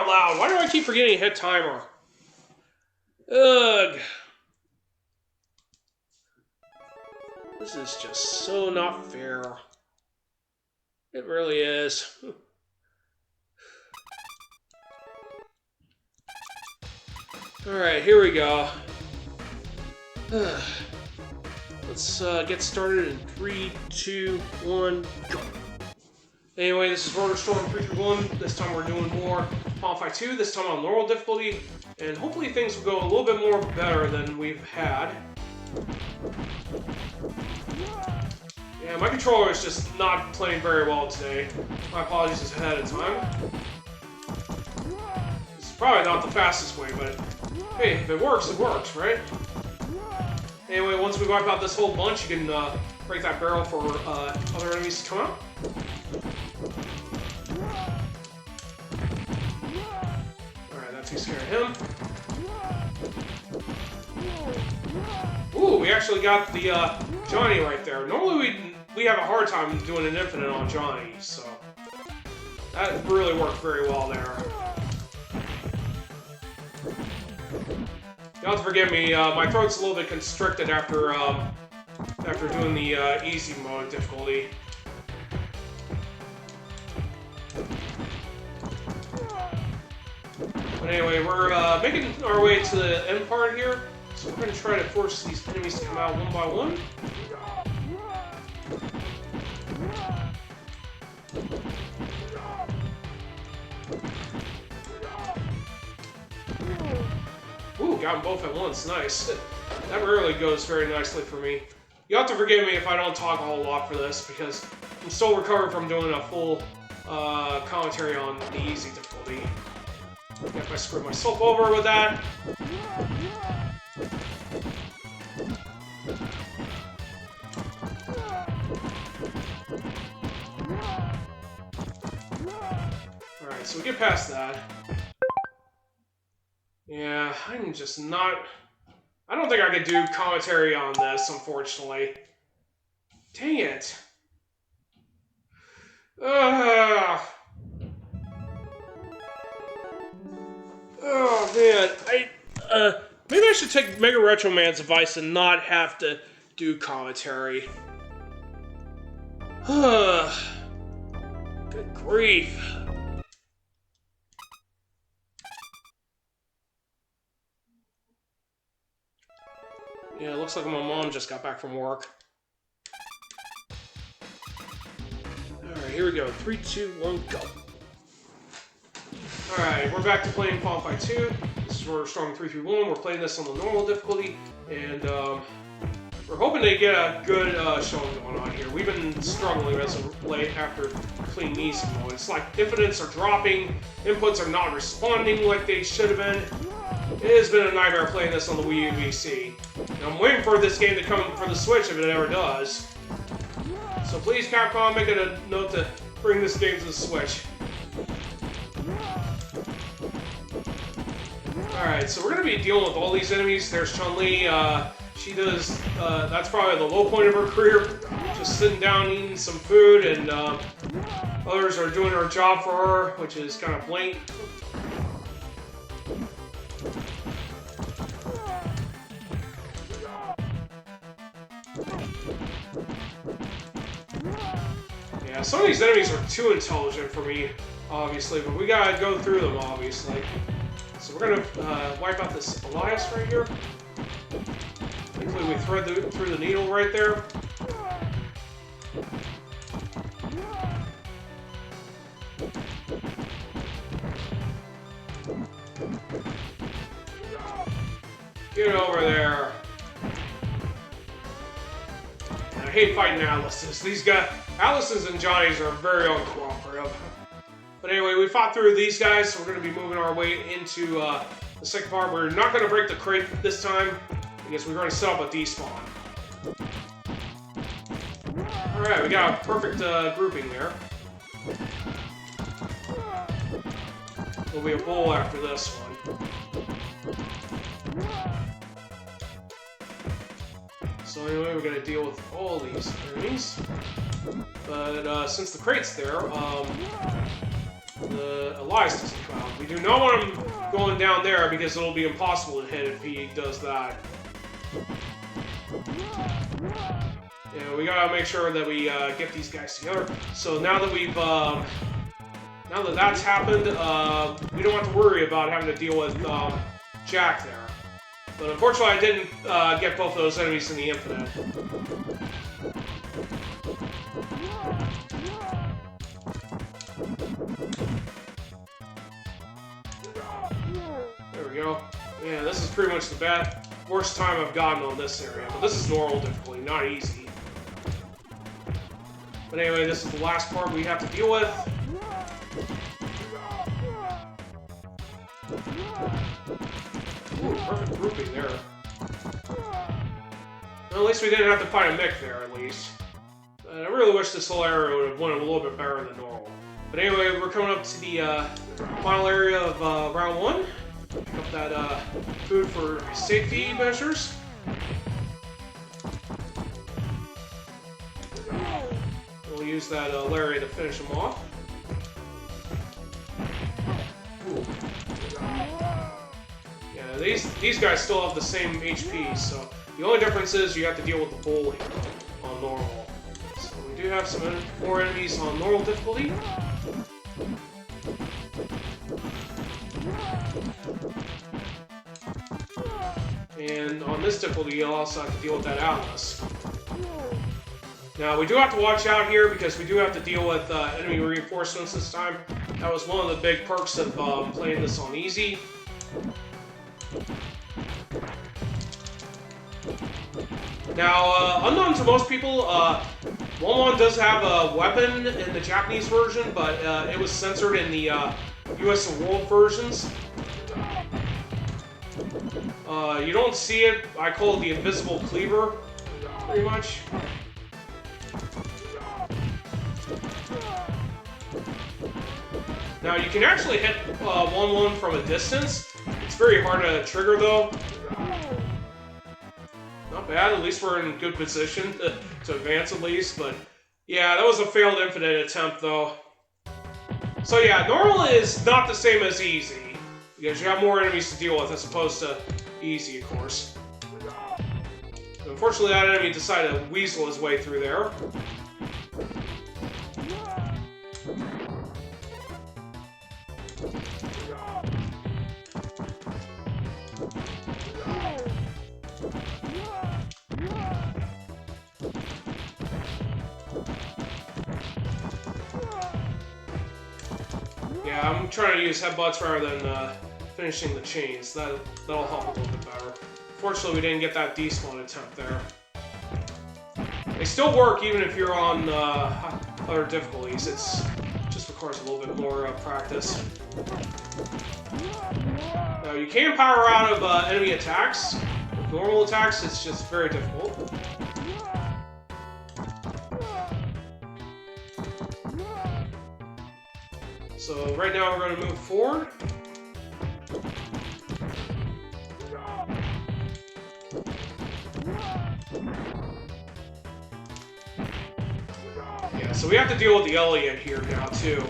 out loud. Why do I keep forgetting hit timer? Ugh. This is just so not fair. It really is. Alright, here we go. Let's get started in 3, 2, 1, go. Anyway, this is Rotor Storm 331. This time we're doing more Final Fight 2, this time on normal difficulty. And hopefully things will go a little bit more better than we've had. Yeah, my controller is just not playing very well today. My apologies ahead of time. It's probably not the fastest way, but hey, if it works, right? Anyway, once we wipe out this whole bunch, you can break that barrel for other enemies to come out. Alright, that takes care of him. Ooh, we actually got the Johnny right there. Normally we have a hard time doing an infinite on Johnny, so that really worked very well there. You'll have to forgive me, my throat's a little bit constricted after doing the easy mode difficulty. But anyway, we're making our way to the end part here, so we're going to try to force these enemies to come out one by one. Ooh, got them both at once. Nice. That rarely goes very nicely for me. You have to forgive me if I don't talk a whole lot for this, because I'm still recovering from doing a full commentary on the easy difficulty. If I screw myself over with that. Alright, so we get past that. Yeah, I'm just not... I don't think I could do commentary on this, unfortunately. Dang it. Oh, man. Maybe I should take Mega Retro Man's advice and not have to do commentary. Good grief. Yeah, it looks like my mom just got back from work. Alright, here we go. 3, 2, 1, go. Alright, we're back to playing Final Fight 2. This is Rotor Storm 331. We're playing this on the normal difficulty, and we're hoping to get a good showing going on here. We've been struggling as of late after playing easy mode. It's like infinites are dropping, inputs are not responding like they should have been. It has been a nightmare playing this on the Wii U VC. And I'm waiting for this game to come for the Switch if it ever does. So please, Capcom, make it a note to bring this game to the Switch. Alright, so we're going to be dealing with all these enemies. There's Chun-Li. She does, that's probably the low point of her career. Just sitting down eating some food, and others are doing her job for her, which is kind of blatant. Yeah, some of these enemies are too intelligent for me, obviously, but we gotta go through them, obviously. So we're gonna wipe out this Elias right here. Hopefully we thread through the needle right there. Get over there. I hate fighting Atlases. These guys, Atlases and Johnnies are very uncooperative. But anyway, we fought through these guys, so we're going to be moving our way into the second part. We're not going to break the crate this time, because we're going to set up a despawn. Alright, we got a perfect grouping there. There'll be a bowl after this one. So anyway, we're going to deal with all these enemies. But since the crate's there, the Elias doesn't come out. We do not want him going down there because it'll be impossible to hit if he does that. Yeah, we gotta make sure that we get these guys together. So now that we've now that that's happened, we don't have to worry about having to deal with Jack there. But unfortunately, I didn't get both of those enemies in the infinite. There we go. Yeah, this is pretty much the worst time I've gotten on this area. But this is normal difficulty, not easy. But anyway, this is the last part we have to deal with. Ooh, perfect grouping there. Well, at least we didn't have to fight a Mick there, at least. I really wish this whole area would have went a little bit better than normal. But anyway, we're coming up to the final area of round 1. Pick up that food for safety measures. We'll use that Larry to finish him off. Ooh. Yeah, these guys still have the same HP, so the only difference is you have to deal with the bull here on normal. So we do have some more enemies on normal difficulty. And on this difficulty, you'll also have to deal with that Atlas. Now, we do have to watch out here because we do have to deal with enemy reinforcements this time. That was one of the big perks of playing this on easy. Now, unknown to most people, 1-1 does have a weapon in the Japanese version, but it was censored in the US and World versions. You don't see it. I call it the invisible cleaver, pretty much. Now, you can actually hit 1-1 from a distance. It's very hard to trigger, though. Not bad. At least we're in good position to advance, at least. But, yeah, that was a failed infinite attempt, though. So, yeah, normal is not the same as easy, because you have more enemies to deal with as opposed to easy, of course. Unfortunately, that enemy decided to weasel his way through there. Yeah, I'm trying to use headbutts rather than finishing the chains. That'll help a little bit better. Fortunately, we didn't get that despawn attempt there. They still work even if you're on other difficulties. It just requires a little bit more practice. Now, you can power out of enemy attacks. With normal attacks, it's just very difficult. So right now we're going to move forward. Yeah, so we have to deal with the Elliot here now too.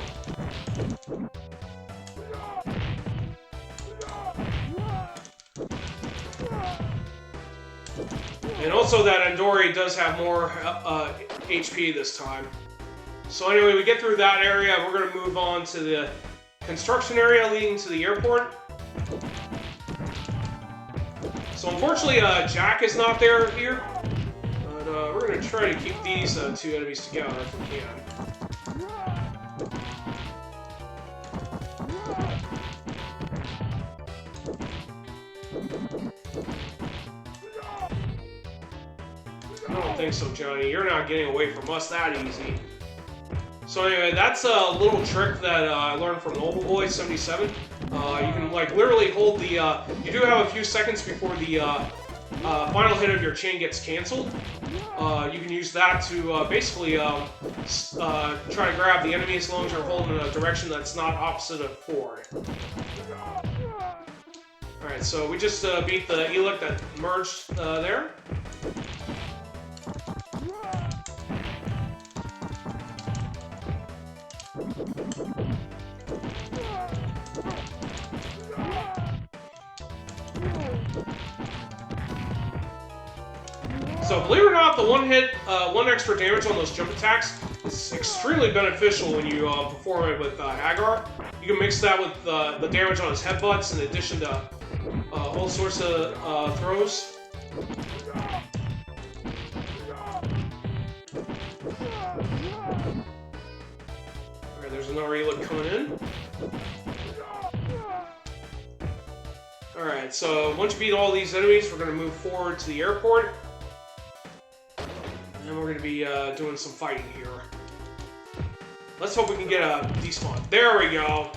And also that Andori does have more HP this time. So anyway, we get through that area, we're going to move on to the construction area leading to the airport. So unfortunately, Jack is not there here, but we're going to try to keep these two enemies together if we can. I don't think so, Johnny. You're not getting away from us that easy. So anyway, that's a little trick that I learned from Noble Boy 77. You can like literally hold the. You do have a few seconds before the final hit of your chain gets canceled. You can use that to basically try to grab the enemy as long as you're holding in a direction that's not opposite of forward. All right, so we just beat the Elec that merged there. So believe it or not, the one extra damage on those jump attacks is extremely beneficial when you perform it with Haggar. You can mix that with the damage on his headbutts in addition to all sorts of throws. Alright, there's another reload coming in. Alright, so once you beat all these enemies, we're going to move forward to the airport. And we're going to be doing some fighting here. Let's hope we can get a despawn. There we go!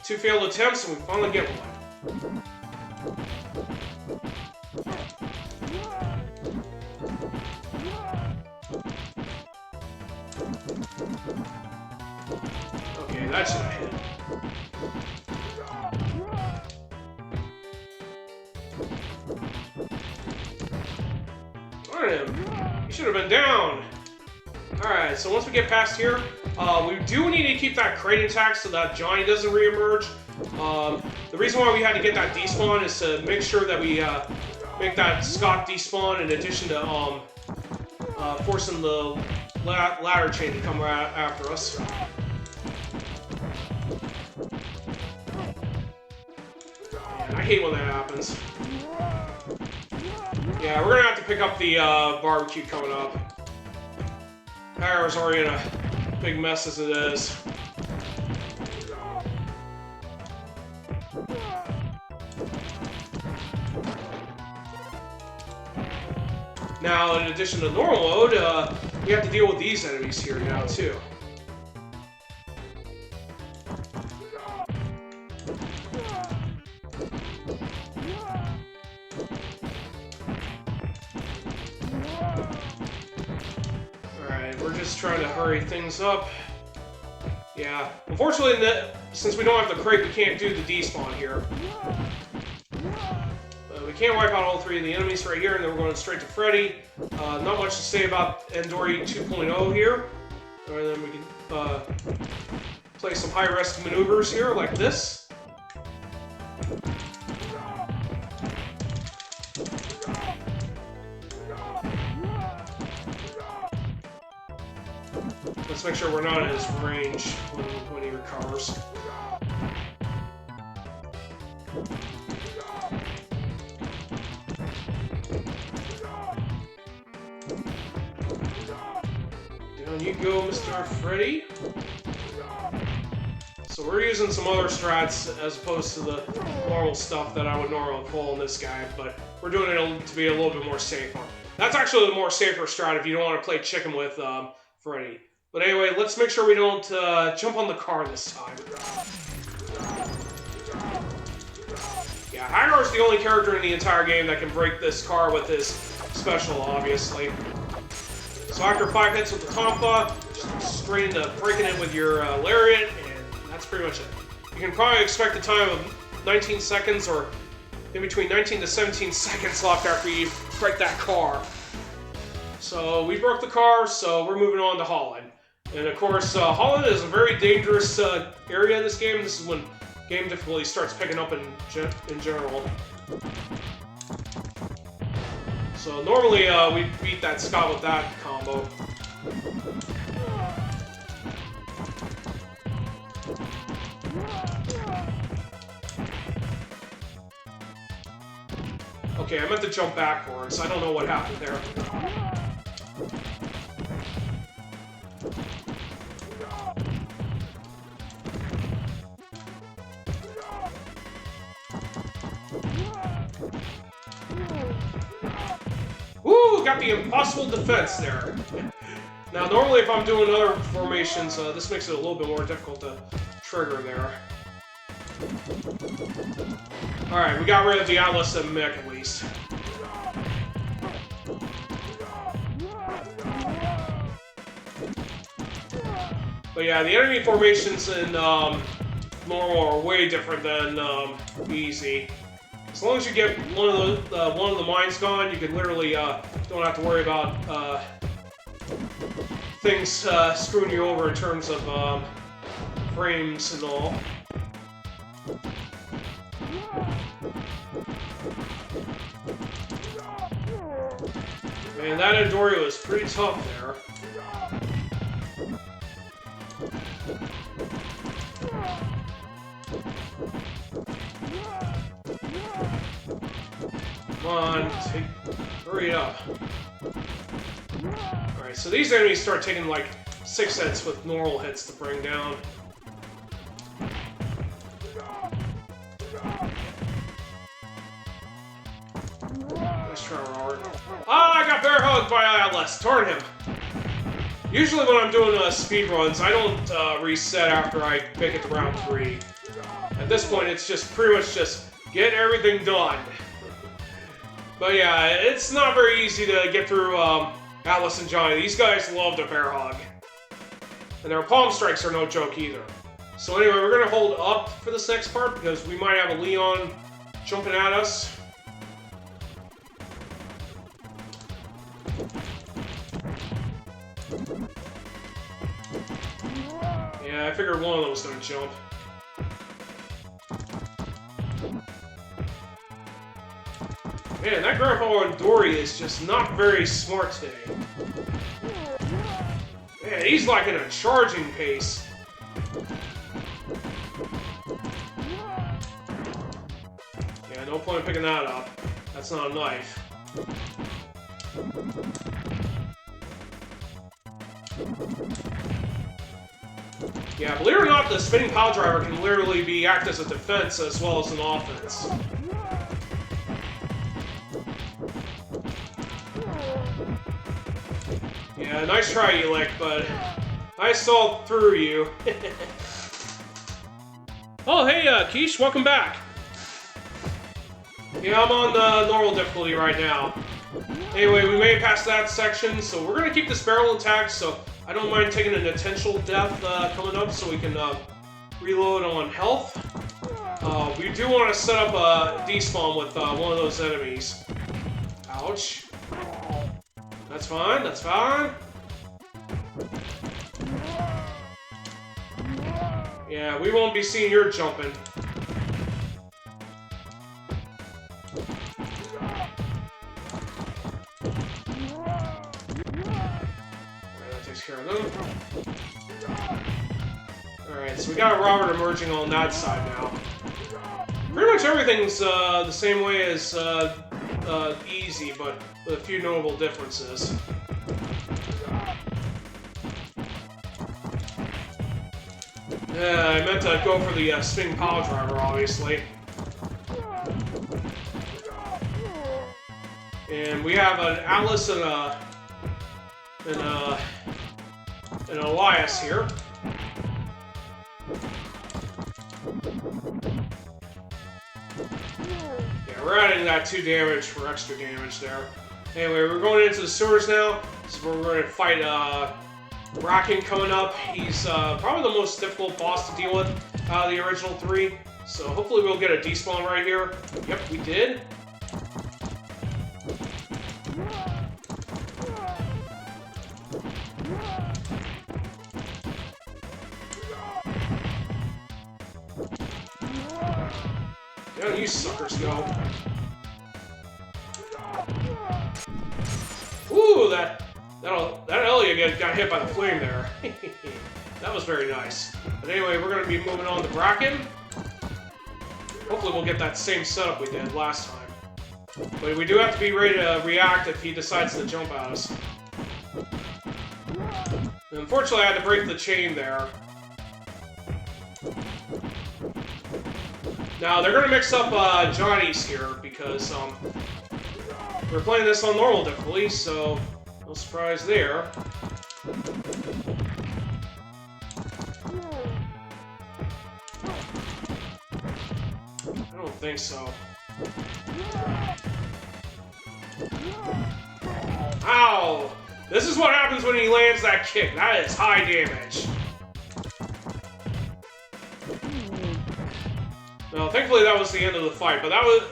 2 failed attempts and we finally get one. Okay, that should have hit. Darn him! He should have been down! Alright, so once we get past here, we do need to keep that crate intact so that Johnny doesn't reemerge. The reason why we had to get that despawn is to make sure that we make that Scott despawn in addition to forcing the ladder chain to come right after us. Man, I hate when that happens. Yeah, we're gonna have to pick up the barbecue coming up. Haggar's already in a big mess as it is. Now, in addition to normal mode, we have to deal with these enemies here now, too. Trying to hurry things up. Yeah, unfortunately, since we don't have the crate, we can't do the despawn here. We can't wipe out all 3 of the enemies right here, and then we're going straight to Freddy. Not much to say about Endori 2.0 here. Or then we can play some high-risk maneuvers here, like this. Let's make sure we're not in his range when he recovers. Down you go, Mr. Freddy. So we're using some other strats as opposed to the normal stuff that I would normally pull on this guy, but we're doing it to be a little bit more safer. That's actually the more safer strat if you don't want to play chicken with Freddy. But anyway, let's make sure we don't jump on the car this time. Yeah, Haggar's the only character in the entire game that can break this car with his special, obviously. So after 5 hits with the Tonfa, just straight into breaking it with your lariat, and that's pretty much it. You can probably expect a time of 19 seconds, or in between 19 to 17 seconds left after you break that car. So we broke the car, so we're moving on to Holland. And of course, Holland is a very dangerous area in this game. This is when game difficulty starts picking up in general. So normally we beat that Scott with that combo. Okay, I meant to jump backwards. I don't know what happened there. Woo! Got the impossible defense there. Now, normally if I'm doing other formations, this makes it a little bit more difficult to trigger there. Alright, we got rid of the Atlas and Mech at least. But yeah, the enemy formations in normal are way different than easy. As long as you get one of the mines gone, you can literally don't have to worry about things screwing you over in terms of frames and all. Man, that Endori was pretty tough there. Come on, hurry up. Alright, so these enemies start taking like 6 hits with normal hits to bring down. Let's try Robert. Ah, I got bear hugged by Atlas. Darn him. Usually when I'm doing speed runs, I don't reset after I make it to round 3. At this point, it's just pretty much just get everything done. But yeah, it's not very easy to get through Atlas and Johnny. These guys love the bear hug. And their palm strikes are no joke either. So anyway, we're going to hold up for this next part because we might have a Leon jumping at us. Yeah, I figured one of them was going to jump. Man, that Grandpa Endori is just not very smart today. Man, he's like in a charging pace. Yeah, no point in picking that up. That's not a knife. Yeah, believe it or not, the spinning pile driver can literally act as a defense as well as an offense. Yeah, nice try, Ulick, but I saw through you. Oh, hey, Quiche, welcome back. Yeah, I'm on normal difficulty right now. Anyway, we made it past that section, so we're gonna keep this barrel intact, so I don't mind taking an intentional death coming up so we can reload on health. We do want to set up a despawn with one of those enemies. Ouch. That's fine, that's fine. Yeah, we won't be seeing your jumping. Alright, so we got a Robert emerging on that side now. Pretty much everything's the same way as easy, but with a few notable differences. Yeah, I meant to go for the spinning pile driver, obviously. And we have an Atlas and an Elias here. Yeah, we're adding that 2 damage for extra damage there. Anyway, we're going into the sewers now. This is where we're going to fight Bracken coming up. He's probably the most difficult boss to deal with out of the original 3. So hopefully we'll get a despawn right here. Yep, we did. Down you suckers go. Ooh, that Elliot got hit by the flame there. That was very nice. But anyway, we're going to be moving on to Bracken. Hopefully we'll get that same setup we did last time. But we do have to be ready to react if he decides to jump at us. And unfortunately, I had to break the chain there. Now, they're going to mix up Johnny's here, because we're playing this on normal difficulty, so no surprise there. I don't think so. Ow! This is what happens when he lands that kick. That is high damage. No, thankfully that was the end of the fight, but that was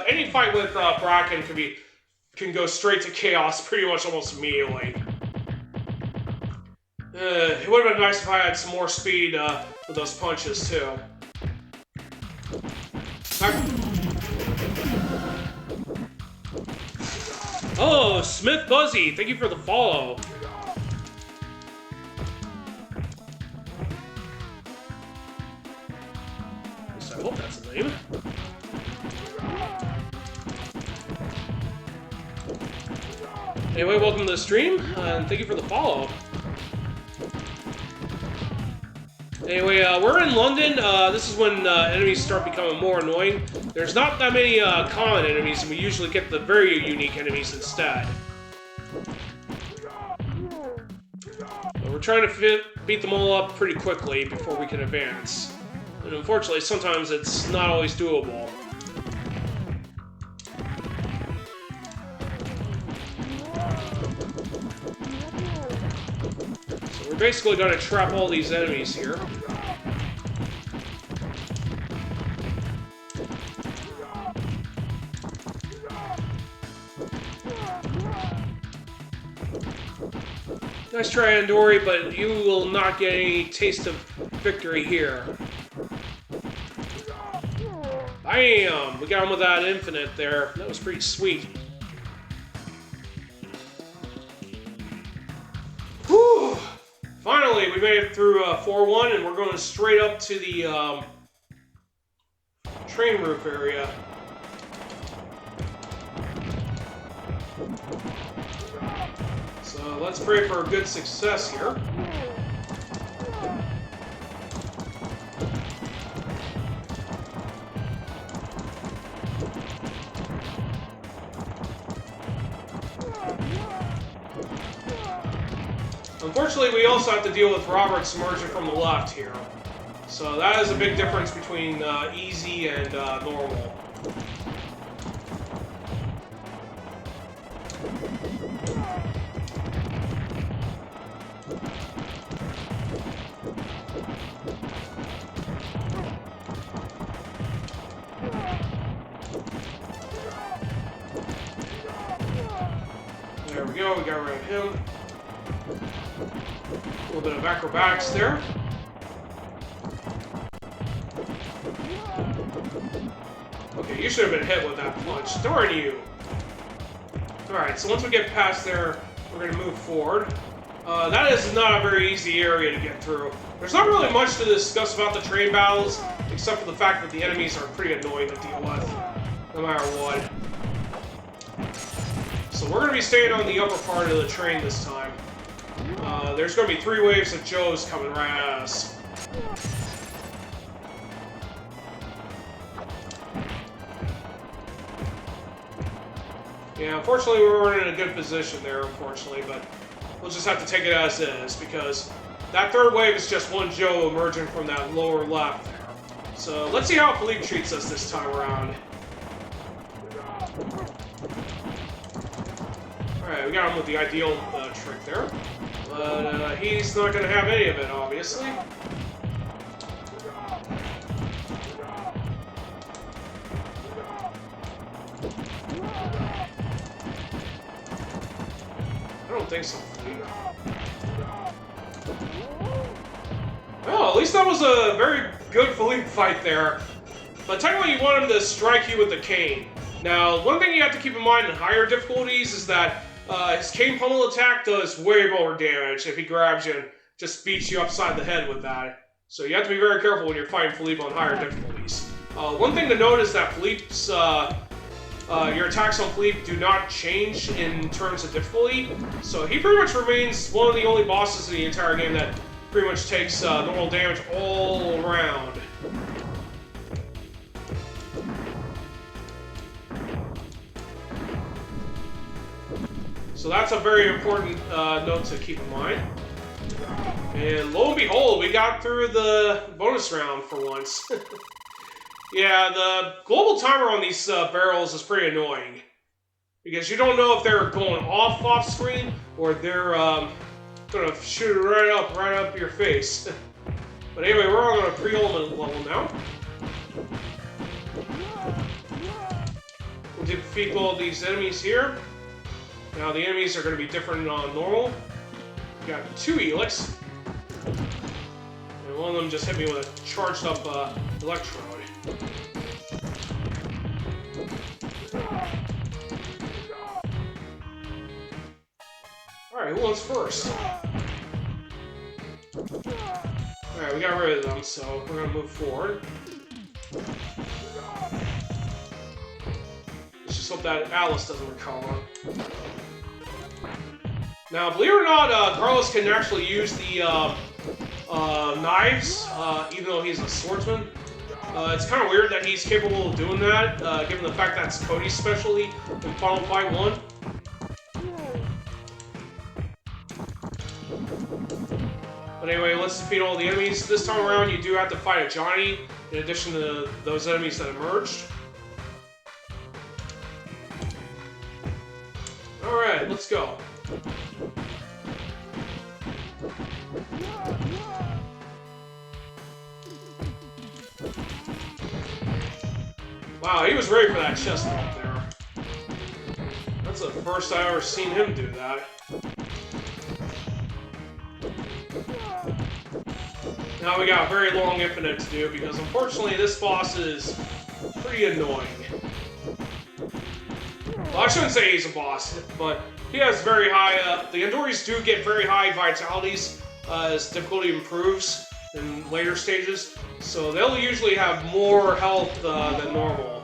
any fight with Bracken can go straight to chaos pretty much almost immediately. It would have been nice if I had some more speed with those punches too. Oh, Smith Buzzy, thank you for the follow. At least I hope that's the name. Anyway, welcome to the stream, and thank you for the follow. Anyway, we're in London. This is when enemies start becoming more annoying. There's not that many common enemies, and we usually get the very unique enemies instead. But we're trying to beat them all up pretty quickly before we can advance. And unfortunately, sometimes it's not always doable. So we're basically going to trap all these enemies here. Nice try, Andori, but you will not get any taste of victory here. Bam! We got him with that infinite there. That was pretty sweet. Whew! Finally, we made it through 4-1, and we're going straight up to the train roof area. So let's pray for a good success here. Unfortunately, we also have to deal with Roberts emerging from the left here. So that is a big difference between easy and normal. There we go, we got rid of him. A little bit of acrobatics there. Okay, you should have been hit with that punch. Darn you! Alright, so once we get past there, we're going to move forward. That is not a very easy area to get through. There's not really much to discuss about the train battles, except for the fact that the enemies are pretty annoying to deal with, no matter what. So we're going to be staying on the upper part of the train this time. There's going to be 3 waves of Joes coming right at us. Yeah, unfortunately we weren't in a good position there, unfortunately, but we'll just have to take it as is, because that 3rd wave is just one Joe emerging from that lower left there. So let's see how Philippe treats us this time around. Alright, we got him with the ideal trick there. But he's not going to have any of it, obviously. I don't think so. Well, at least that was a very good Philippe fight there. But technically you want him to strike you with the cane. Now, one thing you have to keep in mind in higher difficulties is that his cane pummel attack does way more damage if he grabs you and just beats you upside the head with that. So you have to be very careful when you're fighting Philippe on higher difficulties. One thing to note is that Philippe's, your attacks on Philippe do not change in terms of difficulty. So he pretty much remains one of the only bosses in the entire game that pretty much takes normal damage all around. So that's a very important note to keep in mind. And lo and behold, we got through the bonus round for once. Yeah, the global timer on these barrels is pretty annoying. Because you don't know if they're going off screen, or they're gonna shoot it right up your face. But anyway, we're on a pre-ultimate level now. We'll defeat all of these enemies here. Now the enemies are going to be different on normal. We got 2 Helix. And one of them just hit me with a charged up Electrode. Alright, who wants first? Alright, we got rid of them, so we're gonna move forward. Let's just hope that Alice doesn't recover. Now, believe it or not, Carlos can actually use the knives, even though he's a swordsman. It's kind of weird that he's capable of doing that, given the fact that's Cody's specialty in Final Fight 1. But anyway, let's defeat all the enemies. This time around, you do have to fight a Johnny, in addition to those enemies that emerged. Alright, let's go. Wow, he was ready for that chest bump there. That's the first I ever seen him do that. Now we got a very long infinite to do, because unfortunately this boss is pretty annoying. Well, I shouldn't say he's a boss, but he has very high, the Enduries do get very high vitalities as difficulty improves in later stages, so they'll usually have more health than normal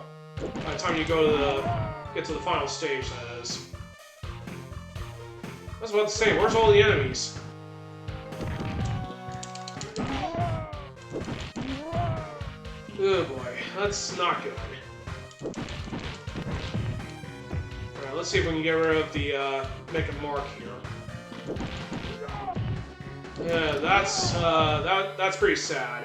by the time you go to get to the final stage, that is. I was about to say, where's all the enemies? Oh boy, that's not good. Alright, let's see if we can get rid of the Make a Mark here. Yeah, that's pretty sad.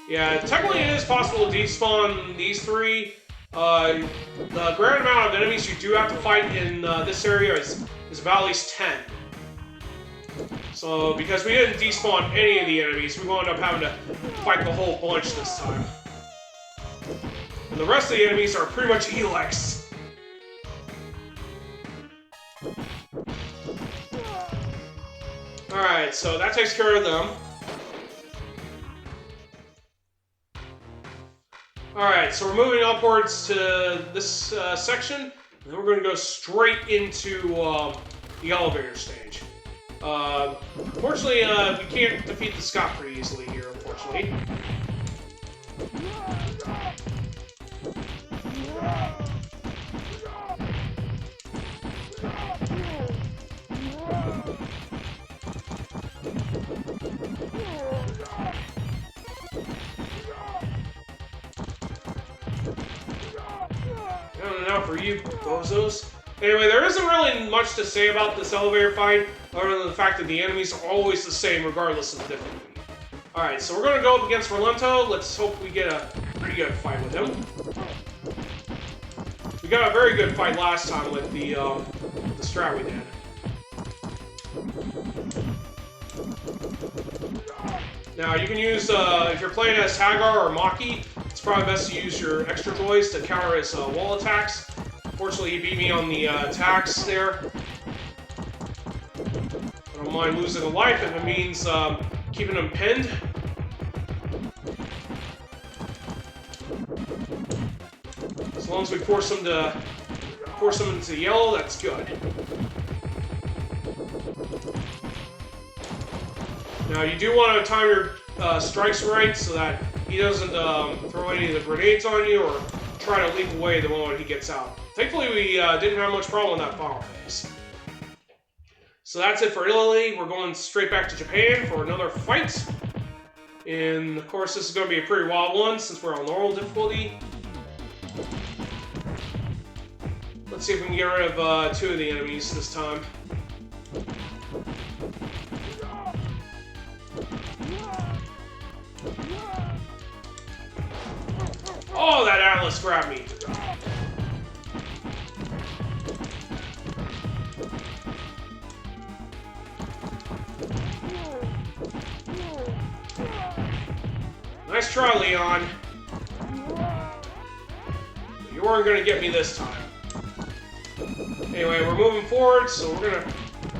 Yeah, technically it is possible to despawn these three. The grand amount of enemies you do have to fight in this area is about at least 10. So, because we didn't despawn any of the enemies, we wound up having to fight the whole bunch this time. And the rest of the enemies are pretty much Elex. Alright, so that takes care of them. Alright, so we're moving upwards to this section, and then we're going to go straight into the elevator stage. Unfortunately, we can't defeat the Scott pretty easily here, unfortunately. Now for you, bozos. Anyway, there isn't really much to say about this elevator fight, other than the fact that the enemies are always the same, regardless of the difficulty. Alright, so we're going to go up against Rolento. Let's hope we get a pretty good fight with him. We got a very good fight last time with the strat we did. Now, you can use, if you're playing as Haggar or Maki, it's probably best to use your extra toys to counter his wall attacks. Unfortunately, he beat me on the attacks there. I don't mind losing a life if it means keeping him pinned. As long as we force him into yellow, that's good. Now, you do want to time your strikes right so that he doesn't throw any of the grenades on you or try to leap away the moment he gets out. Thankfully, we didn't have much problem with that power phase. So that's it for Italy. We're going straight back to Japan for another fight. And, of course, this is going to be a pretty wild one since we're on normal difficulty. Let's see if we can get rid of two of the enemies this time. Oh, that Atlas grabbed me. Nice try, Leon. You weren't going to get me this time. Anyway, we're moving forward, so we're going to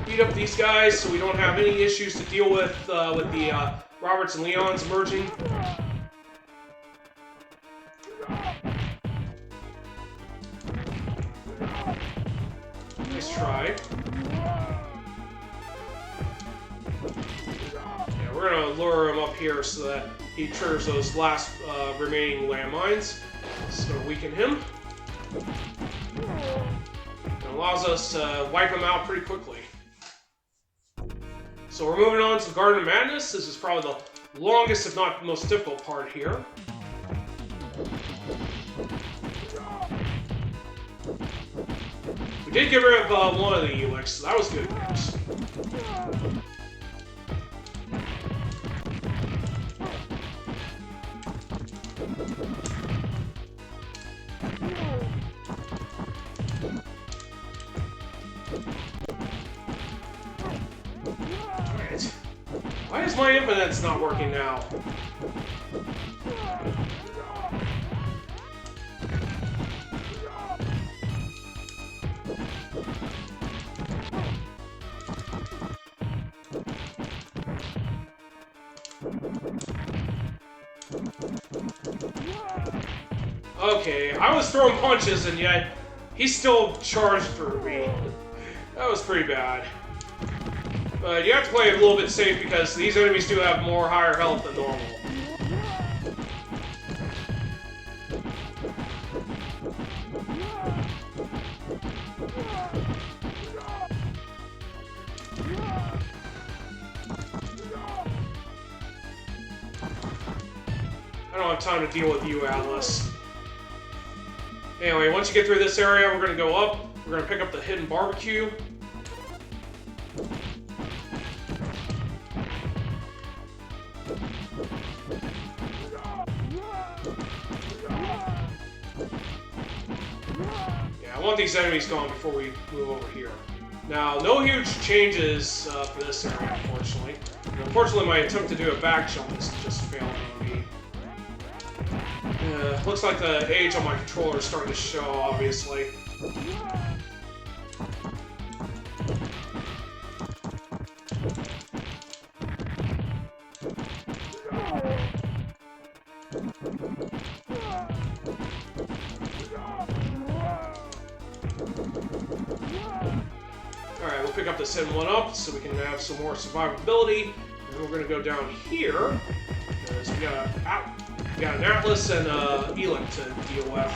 beat up these guys so we don't have any issues to deal with the Roberts and Leons emerging. Nice try. Yeah, we're gonna lure him up here so that he triggers those last remaining landmines. It's gonna weaken him. It allows us to wipe him out pretty quickly. So we're moving on to Garden of Madness. This is probably the longest, if not most difficult part here. We did get rid of one of the Elix, so that was good news. Alright. Why is my impotence not working now? Okay, I was throwing punches and yet he still charged through me. That was pretty bad. But you have to play it a little bit safe because these enemies do have more higher health than normal. I don't have time to deal with you, Atlas. Anyway, once you get through this area, we're going to go up. We're going to pick up the hidden barbecue. Yeah, I want these enemies gone before we move over here. Now, no huge changes for this area, unfortunately. And unfortunately, my attempt to do a back jump is just failing on me. Looks like the age on my controller is starting to show, obviously. Alright, we'll pick up this hidden one up so we can have some more survivability. And we're going to go down here. Because we got an Atlas and Elik to deal with.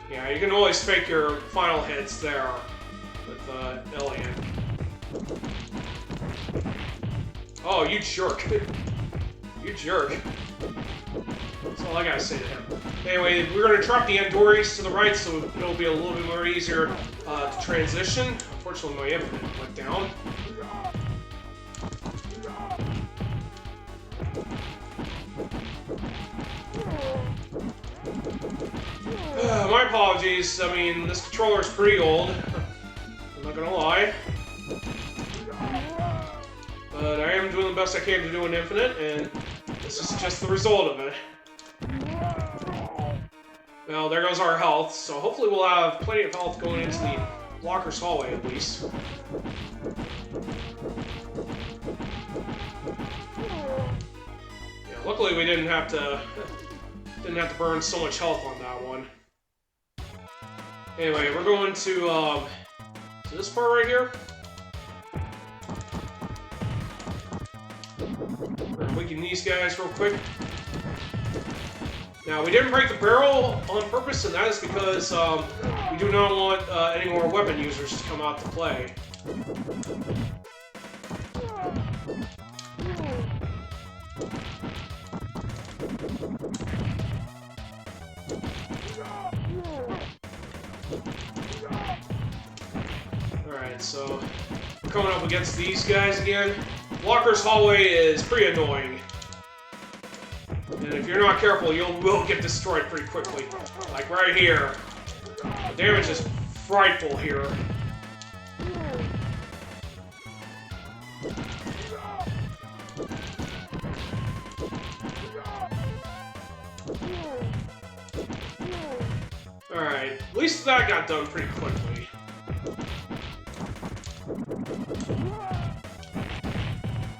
Yeah, you can always fake your final hits there with Alien. Oh, you jerk. You jerk. That's all I gotta say to him. Anyway, we're gonna drop the Andoris to the right so it'll be a little bit more easier to transition. Unfortunately, my infinite went down. My apologies. I mean, this controller is pretty old. I'm not gonna lie. But I am doing the best I can to do an infinite, and this is just the result of it. Well, there goes our health, so hopefully we'll have plenty of health going into the Blocker's hallway at least. Yeah, luckily we didn't have to burn so much health on that one. Anyway, we're going to this part right here. We're gonna weaken these guys real quick. Now, we didn't break the barrel on purpose, and that is because we do not want any more weapon users to come out to play. Alright, so we're coming up against these guys again. Blocker's hallway is pretty annoying. And if you're not careful, you will get destroyed pretty quickly. Like right here. The damage is frightful here. Alright, at least that got done pretty quickly.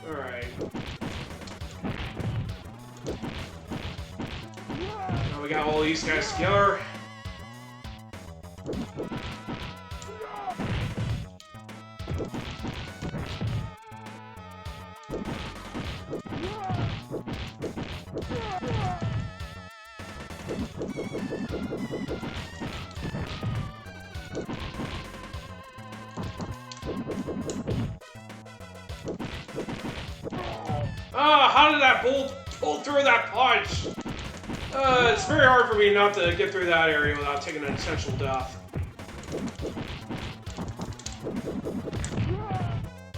Alright. Now we got all these guys together. How did that bolt pull through that punch? It's very hard for me not to get through that area without taking an essential death.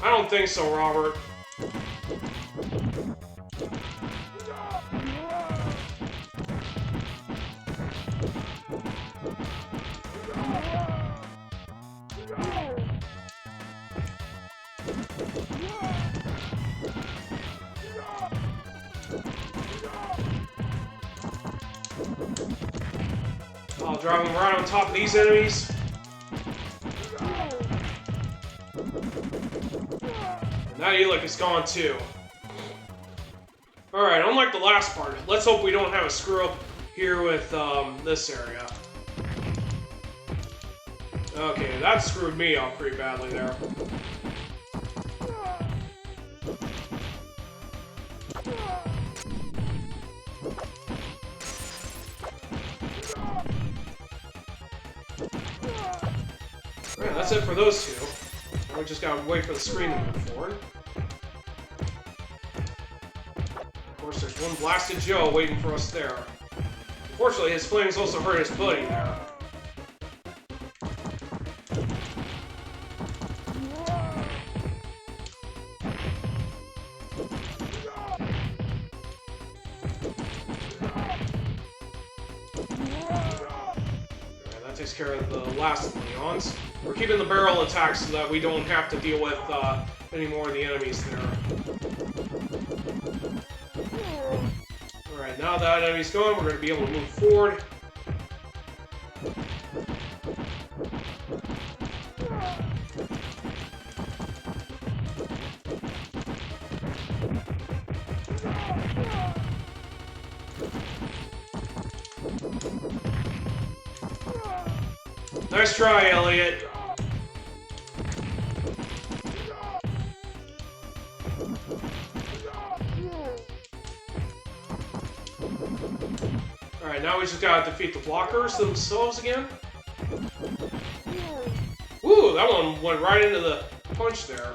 I don't think so, Robert. I'll drive him right on top of these enemies. And that Elec is gone too. Alright, unlike the last part, let's hope we don't have a screw up here with this area. Okay, that screwed me up pretty badly there. Alright, that's it for those two. We just gotta wait for the screen to move forward. Of course, there's one blasted Joe waiting for us there. Unfortunately, his flames also hurt his buddy there. Takes care of the last of the Leons. We're keeping the barrel attacks so that we don't have to deal with any more of the enemies there. Alright, now that enemy's gone, we're going to be able to move forward. Nice try, Elliot. Alright, now we just gotta defeat the blockers themselves again. Ooh, that one went right into the punch there.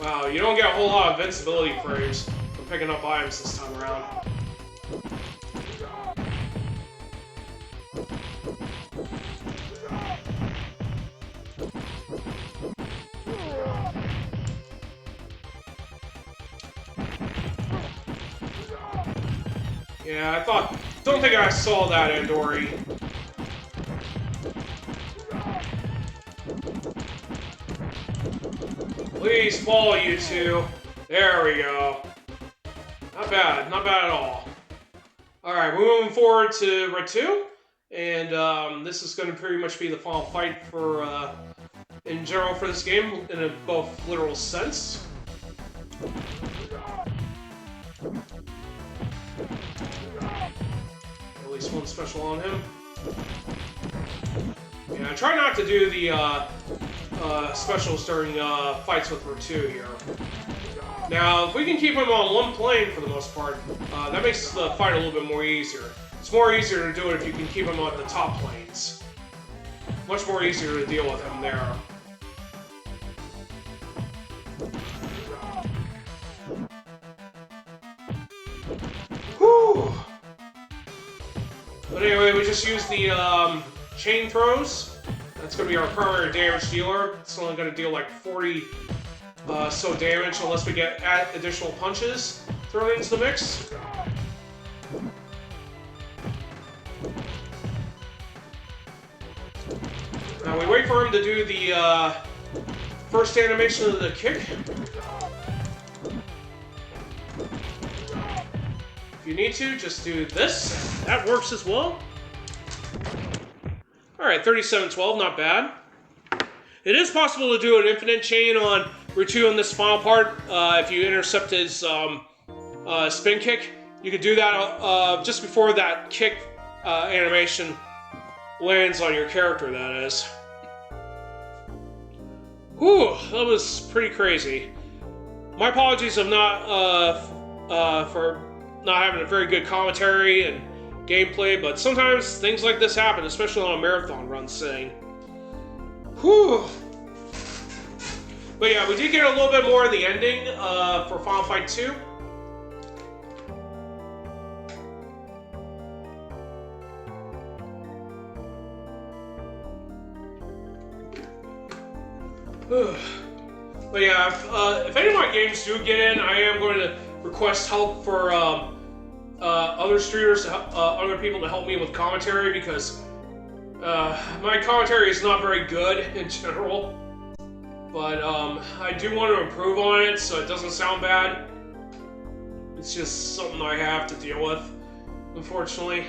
Wow, you don't get a whole lot of invincibility frames from picking up items this time around. Yeah, don't think I saw that, Andori. Please fall, you two. There we go. Not bad at all. Alright, we're moving forward to Red 2, and this is going to pretty much be the final fight for, in general for this game, in a both literal sense. At least one special on him. Yeah, I try not to do the, specials during fights with Red here. Now, if we can keep him on one plane for the most part, that makes the fight a little bit more easier. It's more easier to do it if you can keep him on the top planes. Much more easier to deal with him there. Whew! But anyway, we just used the chain throws. That's going to be our primary damage dealer. It's only going to deal like 40 so damage unless we get additional punches thrown into the mix. Now we wait for him to do the first animation of the kick. If you need to, just do this. That works as well. Alright, 37-12, not bad. It is possible to do an infinite chain on Ritu on this final part if you intercept his spin kick. You could do that just before that kick animation lands on your character, that is. Whew, that was pretty crazy. My apologies of for not having a very good commentary and gameplay, but sometimes things like this happen, especially on a marathon run setting. Whew. But yeah, we did get a little bit more in the ending for Final Fight 2. But yeah, if any of my games do get in, I am going to request help for other streamers, other people to help me with commentary, because my commentary is not very good in general. But I do want to improve on it so it doesn't sound bad. It's just something I have to deal with, unfortunately.